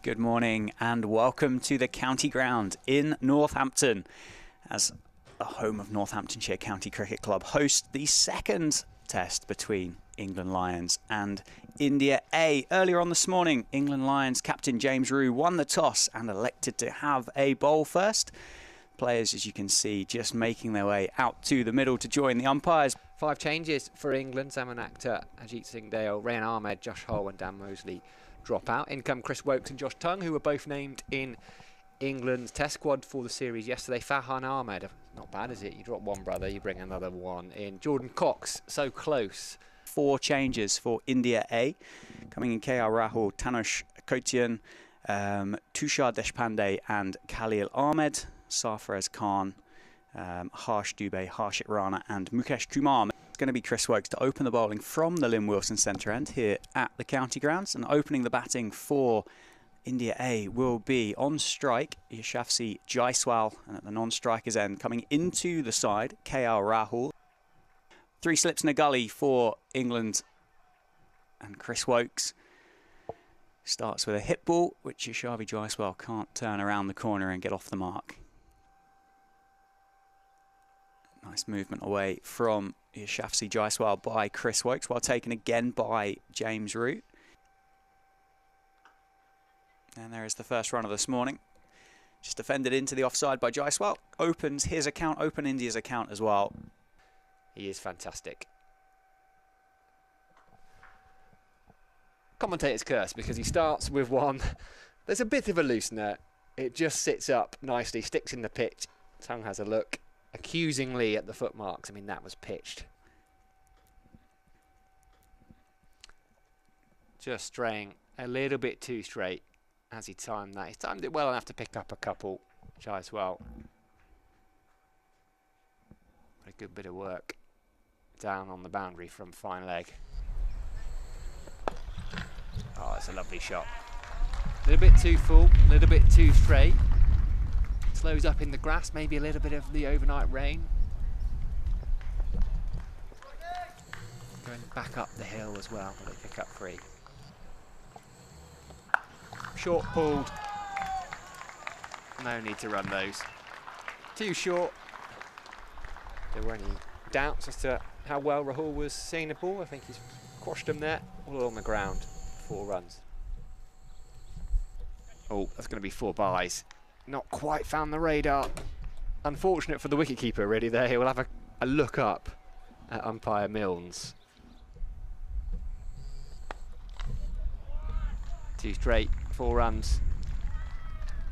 Good morning and welcome to the County Ground in Northampton as the home of Northamptonshire County Cricket Club hosts the second test between England Lions and India A. Earlier on this morning, England Lions captain James Rew won the toss and elected to have a bowl first. Players, as you can see, just making their way out to the middle to join the umpires. 5 changes for England. Zaman Akhtar, Ajit Singh Dale, Rayan Ahmed, Josh Hull and Dan Mosley drop out. In come Chris Woakes and Josh Tongue, who were both named in England's test squad for the series yesterday. Farhan Ahmed, not bad, is it? You drop one brother, you bring another one in. Jordan Cox, so close. 4 changes for India A. Coming in KL Rahul, Tanush Kotian, Tushar Deshpande and Khalil Ahmed. Sarfaraz Khan, Harsh Dubey, Harshit Rana and Mukesh Kumar. It's going to be Chris Woakes to open the bowling from the Lynn Wilson centre end here at the County Grounds. And opening the batting for India A will be on strike Yashasvi Jaiswal, and at the non-strikers end coming into the side KL Rahul. 3 slips in a gully for England, and Chris Woakes starts with a hit ball which Yashasvi Jaiswal can't turn around the corner and get off the mark. Nice movement away from Yashasvi Jaiswal by Chris Woakes, while taken again by James Rew. And there is the first run of this morning. Just defended into the offside by Jaiswal. Opens his account, open India's account as well. He is fantastic. Commentator's curse, because he starts with one. There's a bit of a loosener. It just sits up nicely, sticks in the pitch. Tongue has a look accusingly at the footmarks. I mean, that was pitched. Just straying a little bit too straight as he timed that. He's timed it well enough to pick up a couple. Jaiswal. A good bit of work down on the boundary from fine leg. Oh, that's a lovely shot. A little bit too full, a little bit too straight. Slows up in the grass, maybe a little bit of the overnight rain. Going back up the hill as well, but they pick up 3. Short pulled. No need to run those. Too short. There were any doubts as to how well Rahul was seeing the ball. I think he's quashed them there, all along the ground. 4 runs. Oh, that's going to be 4 byes. Not quite found the radar. Unfortunate for the wicketkeeper, really, there. He will have a look up at umpire Milnes. 2 straight, 4 runs.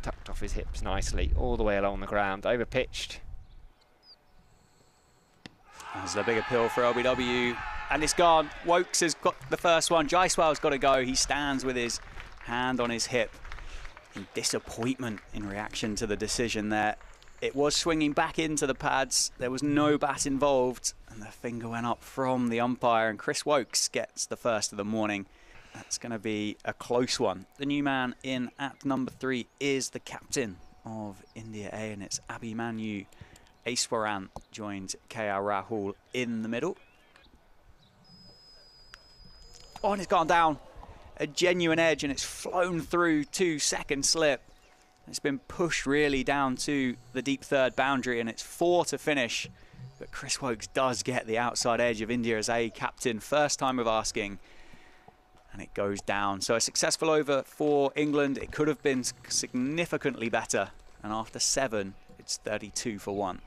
Tucked off his hips nicely, all the way along the ground, over pitched. There's a big appeal for LBW, and it's gone. Woakes has got the first one. Jaiswal's got to go. He stands with his hand on his hip in disappointment in reaction to the decision there. It was swinging back into the pads. There was no bat involved, and the finger went up from the umpire, and Chris Woakes gets the first of the morning. That's going to be a close one. The new man in at number 3 is the captain of India A, and it's Abhimanyu Aiswaran, joined KL Rahul in the middle. Oh, and it's gone down. A genuine edge, and it's flown through to second slip. It's been pushed really down to the deep third boundary, and it's 4 to finish. But Chris Woakes does get the outside edge of India's A captain, first time of asking, and it goes down. So a successful over for England. It could have been significantly better, and after 7, it's 32 for 1.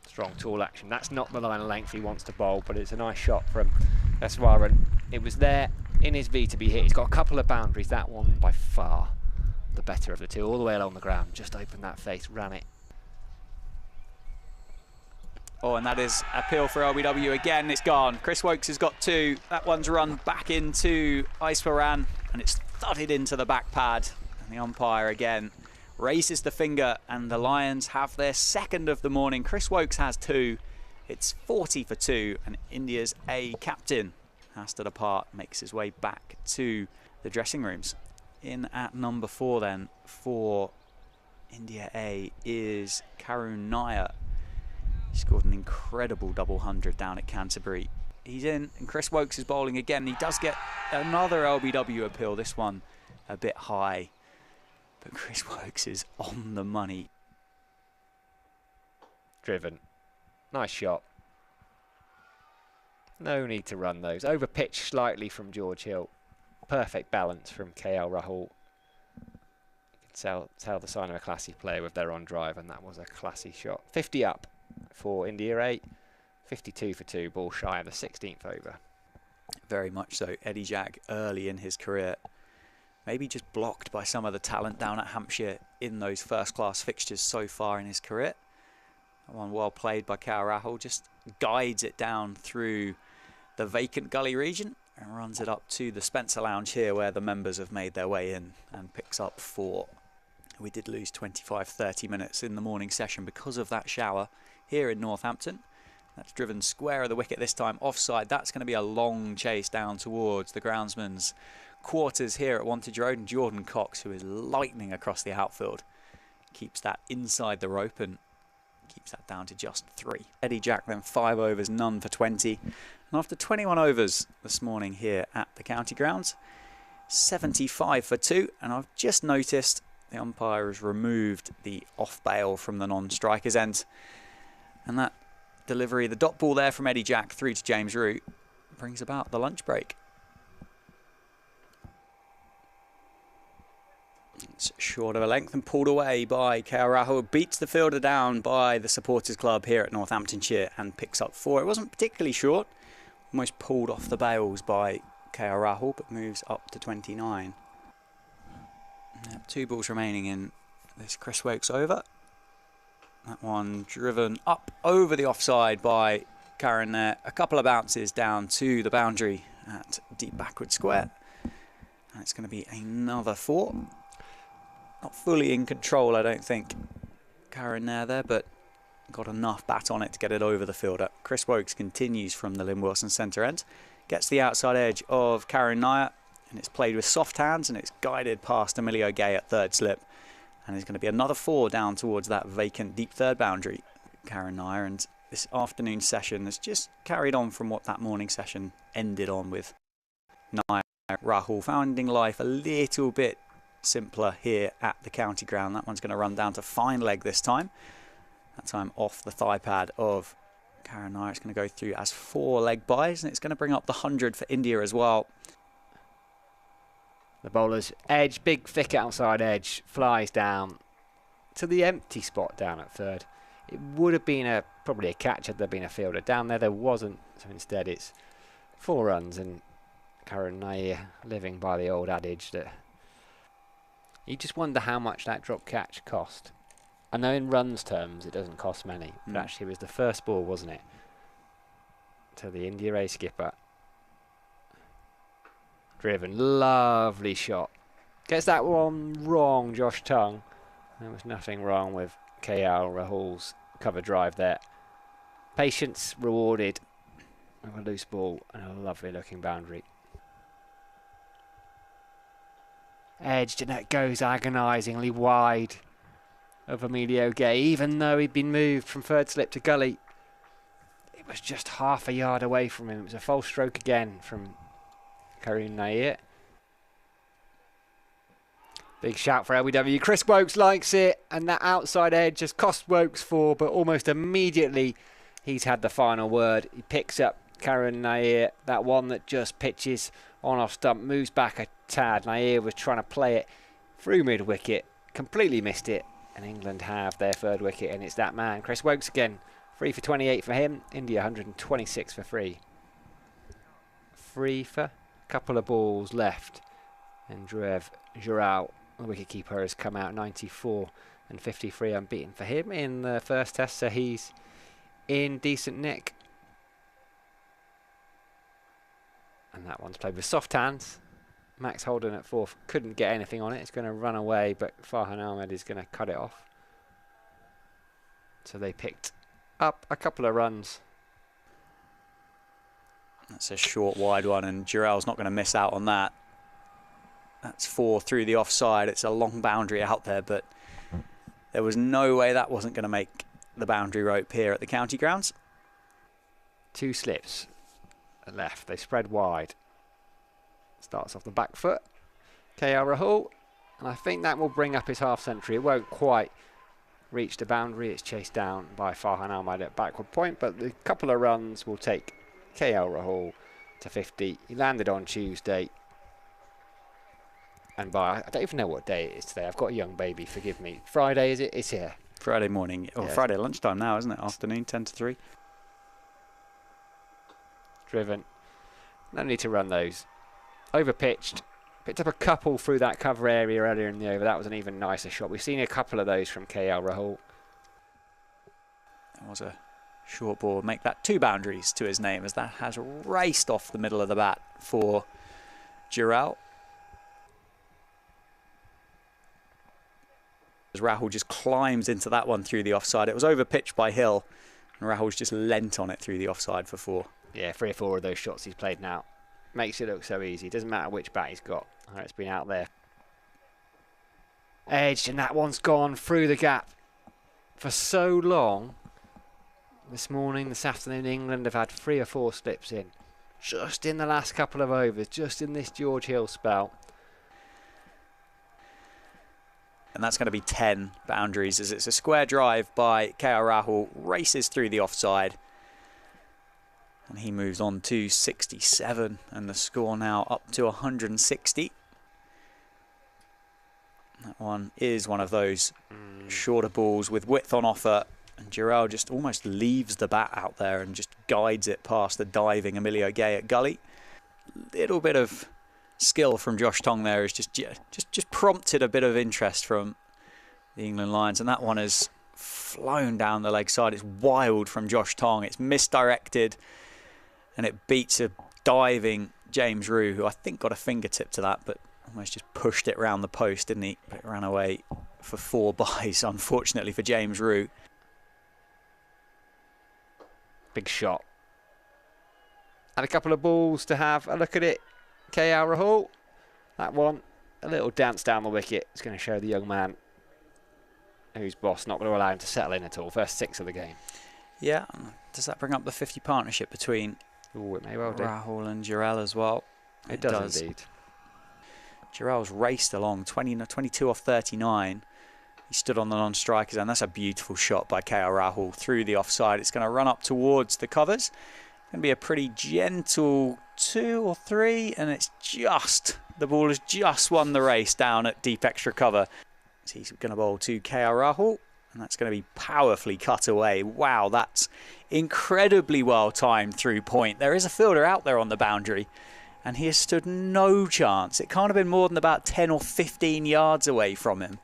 Strong tall action. That's not the line of length he wants to bowl, but it's a nice shot from Aiswaran. It was there in his V to be hit. He's got a couple of boundaries. That one by far the better of the 2, all the way along the ground. Just opened that face, ran it. Oh, and that is appeal for LBW again. It's gone. Chris Woakes has got 2. That one's run back into Aiswaran, and it's thudded into the back pad. And the umpire again raises the finger, and the Lions have their second of the morning. Chris Woakes has 2. It's 40 for 2, and India's A captain has to depart, makes his way back to the dressing rooms. In at number 4 then for India A is Karun Nair. He scored an incredible double 100 down at Canterbury. He's in, and Chris Woakes is bowling again. He does get another LBW appeal, this one a bit high. But Chris Woakes is on the money. Driven. Nice shot. No need to run those. Over pitch slightly from George Hill. Perfect balance from KL Rahul. You can tell the sign of a classy player with their on drive, and that was a classy shot. 50 up for India 8. 52 for 2, ball shy of the 16th over. Very much so. Eddie Jack early in his career. Maybe just blocked by some of the talent down at Hampshire in those first-class fixtures so far in his career. That one well played by KL Rahul. Just guides it down through the vacant gully region and runs it up to the Spencer Lounge here where the members have made their way in, and picks up 4. We did lose 25-30 minutes in the morning session because of that shower here in Northampton. That's driven square of the wicket this time, offside. That's going to be a long chase down towards the groundsman's quarters here at Wantage Road, and Jordan Cox, who is lightning across the outfield, keeps that inside the rope and keeps that down to just 3. Eddie Jack then 5 overs, none for 20. And after 21 overs this morning here at the county grounds, 75 for 2. And I've just noticed the umpire has removed the off bail from the non-striker's end. And that delivery, the dot ball there from Eddie Jack through to James Root, brings about the lunch break. It's short of a length and pulled away by KL Rahul. Beats the fielder down by the supporters club here at Northamptonshire and picks up 4. It wasn't particularly short, almost pulled off the bails by KL Rahul, but moves up to 29. 2 balls remaining in this Chris Woakes over. That one driven up over the offside by Karen there. A couple of bounces down to the boundary at deep backward square. And it's going to be another 4. Not fully in control, I don't think, Karen there, but got enough bat on it to get it over the fielder. Chris Woakes continues from the Lynn Wilson centre end. Gets the outside edge of Karen Nair, and it's played with soft hands, and it's guided past Emilio Gay at third slip. And there's going to be another 4 down towards that vacant deep third boundary, Karen Nair. And this afternoon session has just carried on from what that morning session ended on, with Nair Rahul finding life a little bit simpler here at the county ground. That one's going to run down to fine leg this time. That time off the thigh pad of Karen Nair. It's going to go through as 4 leg byes, and it's going to bring up the 100 for India as well. The bowler's edge, big thick outside edge, flies down to the empty spot down at third. It would have been probably a catch had there been a fielder down there. There wasn't, so instead it's 4 runs, and Karen Nair living by the old adage that you just wonder how much that drop catch cost. I know in runs terms it doesn't cost many, but actually it was the first ball, wasn't it, to the India A skipper. Driven, lovely shot. Gets that one wrong, Josh Tongue. There was nothing wrong with KL Rahul's cover drive there. Patience rewarded with a loose ball and a lovely looking boundary. Edged, and it goes agonisingly wide of Emilio Gay, even though he'd been moved from third slip to gully. It was just half a yard away from him. It was a false stroke again from Karen Nair. Big shout for LBW. Chris Woakes likes it, and that outside edge has cost Woakes 4, but almost immediately he's had the final word. He picks up Karen Nair, that one that just pitches on off stump, moves back a tad. Nair was trying to play it through mid wicket, completely missed it, and England have their 3rd wicket, and it's that man, Chris Woakes again. 3 for 28 for him. India 126 for 3. 3 for a couple of balls left, and Dhruv Jurel, the wicketkeeper, has come out 94 and 53 unbeaten for him in the first test, so he's in decent nick. And that one's played with soft hands. Max Holden at 4th couldn't get anything on it. It's going to run away, but Farhan Ahmed is going to cut it off. So they picked up a couple of runs. That's a short wide one, and Jurel's not going to miss out on that. That's 4 through the offside. It's a long boundary out there, but there was no way that wasn't going to make the boundary rope here at the county grounds. 2 slips left. They spread wide. Starts off the back foot. KL Rahul. And I think that will bring up his half-century. It won't quite reach the boundary. It's chased down by Farhan Ahmad at backward point, but the couple of runs will take KL Rahul to 50. He landed on Tuesday. And by, I don't even know what day it is today. I've got a young baby, forgive me. Friday, is it? It's here. Friday morning, or Yeah. Friday lunchtime now, isn't it? Afternoon, 10 to 3. Driven. No need to run those. Over pitched. Picked up a couple through that cover area earlier in the over. That was an even nicer shot. We've seen a couple of those from KL Rahul. That was a short ball. Make that 2 boundaries to his name, as that has raced off the middle of the bat for Jurel. As Rahul just climbs into that one through the offside. It was over pitched by Hill, and Rahul's just lent on it through the offside for 4. Yeah, 3 or 4 of those shots he's played now. Makes it look so easy. Doesn't matter which bat he's got. Oh, it's been out there. Edged, and that one's gone through the gap for so long. This morning, this afternoon, England have had 3 or 4 slips in. Just in the last couple of overs, just in this George Hill spell. And that's going to be 10 boundaries, as it's a square drive by KL Rahul, races through the offside. And he moves on to 67, and the score now up to 160. That one is one of those shorter balls with width on offer, and Jurel just almost leaves the bat out there and just guides it past the diving Emilio Gay at gully. Little bit of skill from Josh Tong there has just prompted a bit of interest from the England Lions, and that one has flown down the leg side. It's wild from Josh Tong. It's misdirected, and it beats a diving James Rue, who I think got a fingertip to that, but almost just pushed it round the post, didn't he? But it ran away for 4 byes, unfortunately for James Rue. Big shot. And a couple of balls to have a look at it. KL Rahul. That one, a little dance down the wicket. It's going to show the young man who's boss not going to allow him to settle in at all. First 6 of the game. Yeah, does that bring up the 50 partnership between It may well do. Rahul and Jurel as well? It does indeed. Jurel's raced along 22 off 39. He stood on the non-striker zone. That's a beautiful shot by KL Rahul through the offside. It's going to run up towards the covers. Going to be a pretty gentle 2 or 3, and it's just, the ball has just won the race down at deep extra cover. So he's going to bowl to KL Rahul, and that's going to be powerfully cut away. Wow, that's incredibly well timed through point. There is a fielder out there on the boundary, and he has stood no chance. It can't have been more than about 10 or 15 yards away from him.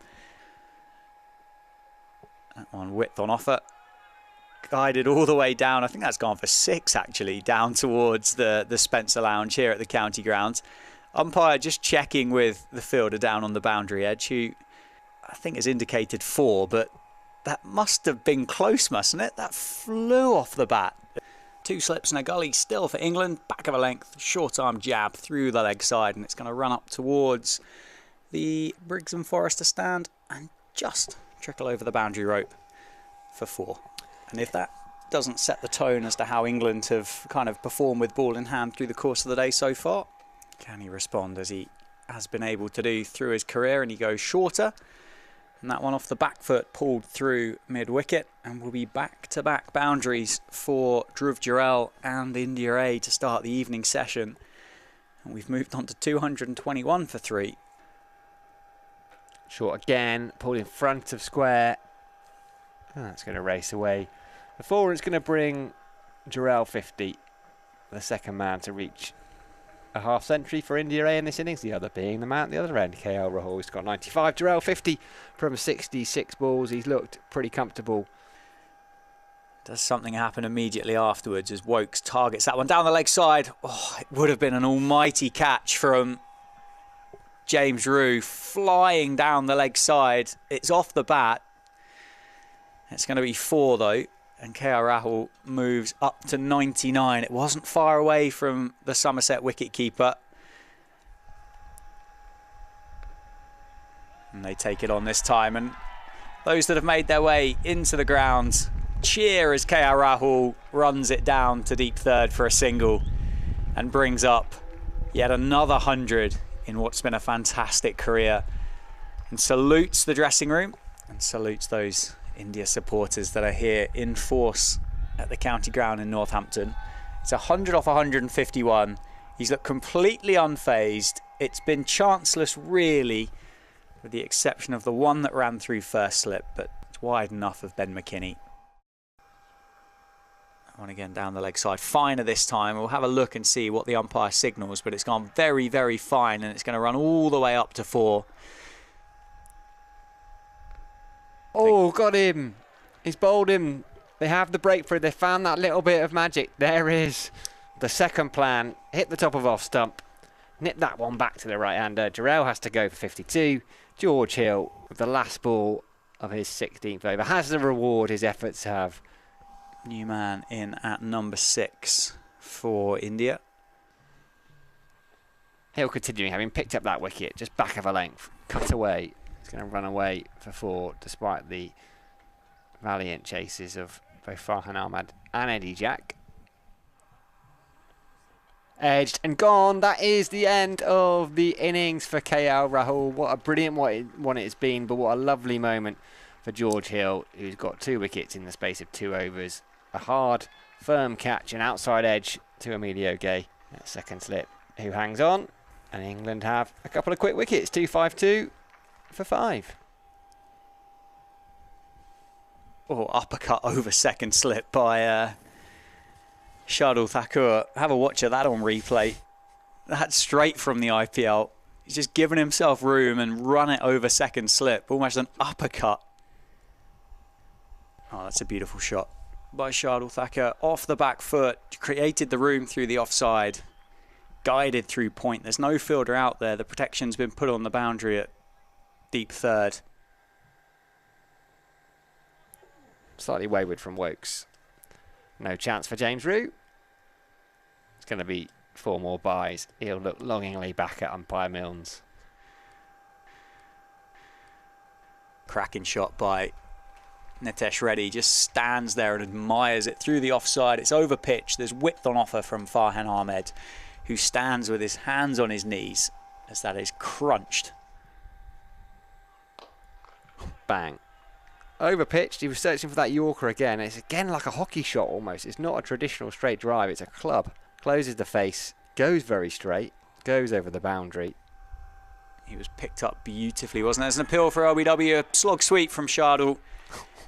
That one width on offer. Guided all the way down. I think that's gone for 6 actually, down towards the Spencer Lounge here at the county grounds. Umpire just checking with the fielder down on the boundary edge, who I think has indicated 4, but that must have been close, mustn't it? That flew off the bat. 2 slips and a gully still for England. Back of a length, short arm jab through the leg side, and it's going to run up towards the Briggs and Forrester stand and just trickle over the boundary rope for 4. And if that doesn't set the tone as to how England have kind of performed with ball in hand through the course of the day so far, can he respond as he has been able to do through his career? And he goes shorter. And that one off the back foot pulled through mid-wicket, and will be back-to-back boundaries for Dhruv Jurel and India A to start the evening session. And we've moved on to 221 for 3. Short again, pulled in front of square. Oh, that's going to race away. The 4 is going to bring Jurel 50, the second man to reach a half century for India A in this innings, the other being the man at the other end, KL Rahul. He's got 95, Jurel 50 from 66 balls. He's looked pretty comfortable. Does something happen immediately afterwards as Woakes targets that one down the leg side? Oh, it would have been an almighty catch from James Rue, flying down the leg side. It's off the bat. It's going to be 4 though, and KL Rahul moves up to 99. It wasn't far away from the Somerset wicketkeeper. And they take it on this time, and those that have made their way into the ground cheer as KL Rahul runs it down to deep third for a single and brings up yet another 100 in what's been a fantastic career, and salutes the dressing room and salutes those India supporters that are here in force at the county ground in Northampton. It's 100 off 151. He's looked completely unfazed. It's been chanceless, really, with the exception of the one that ran through first slip, but it's wide enough of Ben McKinney. One again down the leg side, finer this time. We'll have a look and see what the umpire signals, but it's gone very, very fine, and it's going to run all the way up to 4. Oh, got him. He's bowled him. They have the breakthrough. They found that little bit of magic. There is the second plan. Hit the top of off stump. Nip that one back to the right-hander. Jarrell has to go for 52. George Hill, with the last ball of his 16th over, has the reward his efforts have. New man in at number 6 for India. Hill continuing, having picked up that wicket, just back of a length. Cut away. He's going to run away for 4, despite the valiant chases of both Farhan Ahmad and Eddie Jack. Edged and gone. That is the end of the innings for KL Rahul. What a brilliant one it has been, but what a lovely moment for George Hill, who's got 2 wickets in the space of 2 overs. A hard, firm catch, an outside edge to Emilio Gay at second slip, who hangs on. And England have a couple of quick wickets, 2-5-2 for 5. Oh, uppercut over second slip by Shardul Thakur. Have a watch of that on replay. That's straight from the IPL. He's just given himself room and run it over second slip. Almost an uppercut. Oh, that's a beautiful shot by Shardul Thakur. Off the back foot. Created the room through the offside. Guided through point. There's no fielder out there. The protection's been put on the boundary at deep third. Slightly wayward from Woakes. No chance for James Root. It's going to be 4 more byes. He'll look longingly back at umpire Milnes. Cracking shot by Nitesh Reddy. Just stands there and admires it through the offside. It's over pitch. There's width on offer from Farhan Ahmed, who stands with his hands on his knees as that is crunched. Bang. Over pitched. He was searching for that Yorker again. It's again like a hockey shot almost. It's not a traditional straight drive. It's a club. Closes the face. Goes very straight. Goes over the boundary. He was picked up beautifully, wasn't it? There's an appeal for LBW. A slog sweep from Shardul.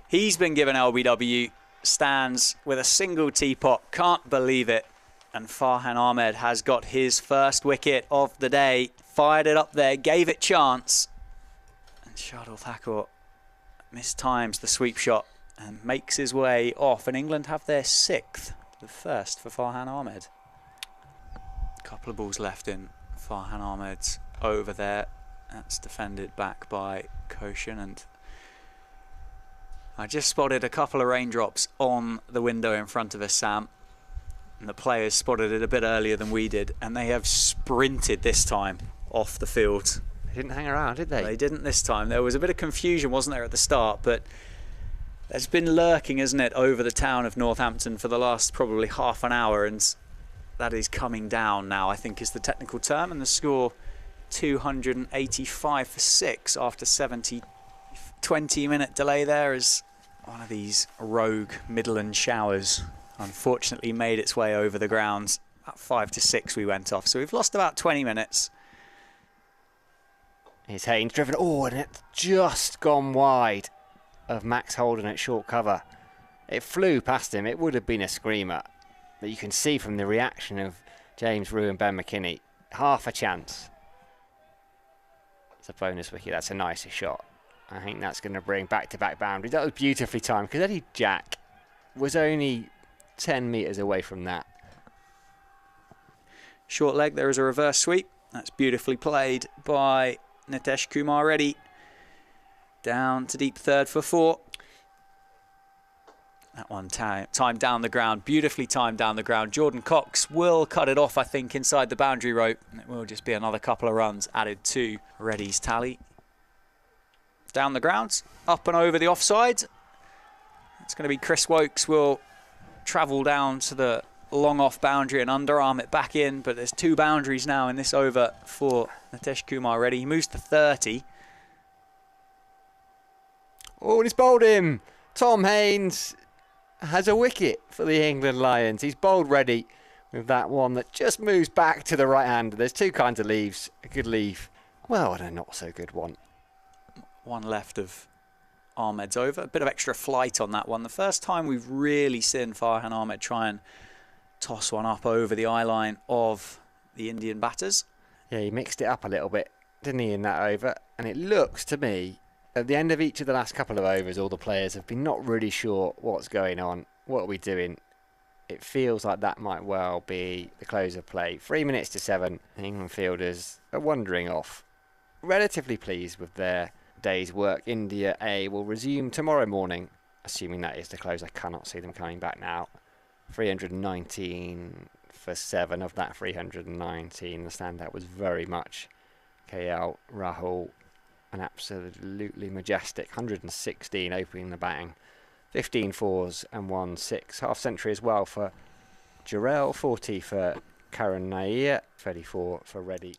He's been given LBW. Stands with a single teapot. Can't believe it. And Farhan Ahmed has got his first wicket of the day. Fired it up there. Gave it chance. And Shardul Thakur mistimes the sweep shot and makes his way off. And England have their 6th. The first for Farhan Ahmed. A couple of balls left in Farhan Ahmed's over there. That's defended back by Koshan, and I just spotted a couple of raindrops on the window in front of us, Sam, and the players spotted it a bit earlier than we did, and they have sprinted this time off the field. They didn't hang around, did they? They didn't this time. There was a bit of confusion, wasn't there, at the start, but there's been lurking, isn't it, over the town of Northampton for the last probably half an hour, and that is coming down now, I think is the technical term, and the score 285 for 6 after 20-minute delay there, as one of these rogue Midland showers unfortunately made its way over the grounds. About 5 to 6 we went off, so we've lost about 20 minutes. Here's Haynes driven, and it's just gone wide of Max Holden at short cover. It flew past him. It would have been a screamer, but you can see from the reaction of James Rue and Ben McKinney, half a chance. It's a bonus wicket. That's a nicer shot. I think that's going to bring back-to-back boundaries. That was beautifully timed because Eddie Jack was only 10 metres away from that. Short leg, there is a reverse sweep. That's beautifully played by Nitesh Kumar Reddy. Down to deep third for 4. That one timed down the ground, beautifully timed down the ground. Jordan Cox will cut it off, I think, inside the boundary rope. And it will just be another couple of runs added to Reddy's tally. Down the ground, up and over the offside. It's going to be Chris Woakes will travel down to the long off boundary and underarm it back in. But there's 2 boundaries now in this over for Nitesh Kumar Reddy. He moves to 30. Oh, and he's bowled him. Tom Haines has a wicket for the England Lions. He's bowled Reddy with that one that just moves back to the right hand. There's two kinds of leaves. A good leaf, well, and a not so good one. One left of Ahmed's over. A bit of extra flight on that one. The first time we've really seen Farhan Ahmed try and toss one up over the eye line of the Indian batters. Yeah, he mixed it up a little bit, didn't he, in that over? And it looks to me, at the end of each of the last couple of overs, all the players have been not really sure what's going on. What are we doing? It feels like that might well be the close of play. 3 minutes to 7. England fielders are wandering off. Relatively pleased with their day's work. India A will resume tomorrow morning, assuming that is the close. I cannot see them coming back now. 319 for 7 of that 319. The standout was very much KL Rahul, an absolutely majestic 116 opening the batting. 15 fours and 1 6. Half century as well for Jarrell, 40 for Karan Nair, 34 for Reddy.